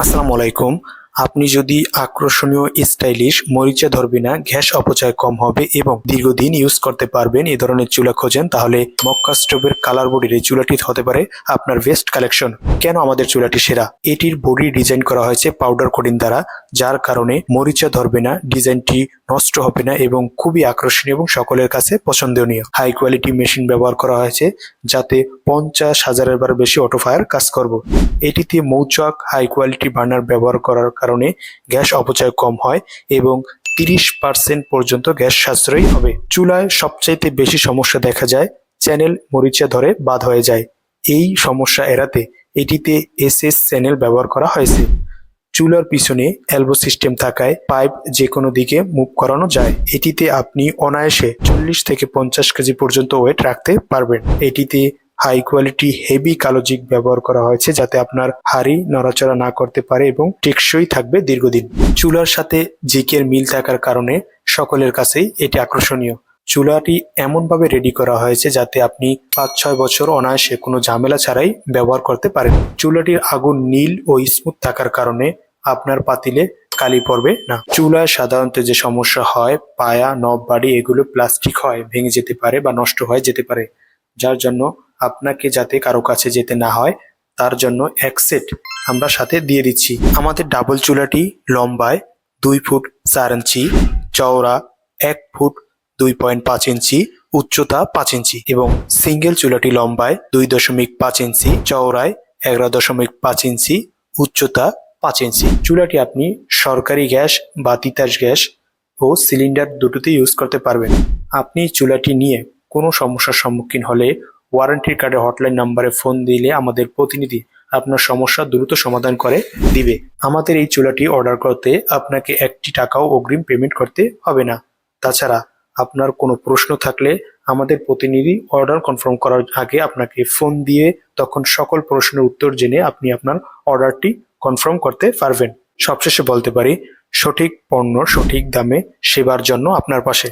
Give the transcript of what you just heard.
আসসালামু আলাইকুম। আপনি যদি আকর্ষণীয়, স্টাইলিশ, মরিচা ধরবে না, গ্যাস অপচয় কম হবে এবং দীর্ঘদিন ইউজ করতে পারবেন এই ধরনের চুলা খোঁজেন, তাহলে মক্কা স্টোভের কালার বডির এই চুলাটি হতে পারে আপনার বেস্ট কালেকশন। কেন আমাদের চুলাটি সেরা? এটির বডি ডিজাইন করা হয়েছে পাউডার কোটিং দ্বারা, যার কারণে মরিচা ধরবে না, ডিজাইনটি নষ্ট হবে না এবং খুবই আকর্ষণীয় এবং সকলের কাছে পছন্দনীয়। হাই কোয়ালিটি মেশিন ব্যবহার করা হয়েছে যাতে 50,000-এর বার বেশি অটো ফায়ার কাজ করব। এটিতে মৌচাক হাই কোয়ালিটি বার্নার ব্যবহার করার কারণে গ্যাস অপচয় কম হয় এবং 30% পর্যন্ত গ্যাস সাশ্রয়ী হবে। চুলায় সবচাইতে বেশি সমস্যা দেখা যায় চ্যানেল মরিচা ধরে বাদ হয়ে যায়। এই সমস্যা এড়াতে এটিতে এসএস চ্যানেল ব্যবহার করা হয়েছে। চুলার পিছনে এলবো সিস্টেম থাকায় পাইপ যে কোনো দিকে মুভ করানো যায়। এটিতে আপনি অনায়াসে 40 থেকে 50 কেজি পর্যন্ত ওয়েট রাখতে পারবেন। এটিতে হাই কোয়ালিটি হেভি কালো জিগ ব্যবহার করা হয়েছে যাতে আপনার হাড়ি নড়াচড়া না করতে পারে এবং টেকসই থাকবে দীর্ঘদিন। চুলার সাথে জিকের মিল থাকার কারণে সকলের কাছেই এটি আকর্ষণীয়। চুলাটি এমনভাবে রেডি করা হয়েছে যাতে আপনি 5-6 বছর অনায়াসে কোনো ঝামেলা ছাড়াই ব্যবহার করতে পারেন। চুলাটির আগুন নীল ও স্মুথ থাকার কারণে আপনার পাতিলে কালি পড়বে না। চুলায় সাধারণত যে সমস্যা হয়, পায়া, নব, বাড়ি, এগুলো প্লাস্টিক হয়, ভেঙে যেতে পারে বা নষ্ট হয়ে যেতে পারে, যার জন্য আপনাকে যাতে কারো কাছে যেতে না হয় তার জন্য এক সেট আমরা সাথে দিয়ে দিচ্ছি। আমাদের ডাবল চুলাটি লম্বায় 2 ফুট 4 ইঞ্চি, চওড়া 1 ফুট 2.5 ইঞ্চি, উচ্চতা 5 ইঞ্চি এবং সিঙ্গেল চুলাটি লম্বায় 2.5 ইঞ্চি, চওড়ায় 11.5 ইঞ্চি, উচ্চতা 5 ইঞ্চি। চুলাটি আপনি সরকারি গ্যাস বা তিতাস গ্যাস ও সিলিন্ডার দুটোতে ইউজ করতে পারবেন। আপনি চুলাটি নিয়ে কোনো সমস্যার সম্মুখীন হলে ওয়ারেন্টির কার্ডে হটলাইন নাম্বারে ফোন দিলে আমাদের প্রতিনিধি আপনার সমস্যা দ্রুত সমাধান করে দিবে। আমাদের এই চুলাটি অর্ডার করতে আপনাকে 1 টাকাও অগ্রিম পেমেন্ট করতে হবে না। তাছাড়া আপনার কোনো প্রশ্ন থাকলে আমাদের প্রতিনিধি অর্ডার কনফার্ম করার আগে আপনাকে ফোন দিয়ে তখন সকল প্রশ্নের উত্তর জেনে আপনি আপনার অর্ডারটি কনফার্ম করতে পারবেন। সবশেষে বলতে পারি, সঠিক পণ্য সঠিক দামে সেবার জন্য আপনার পাশে।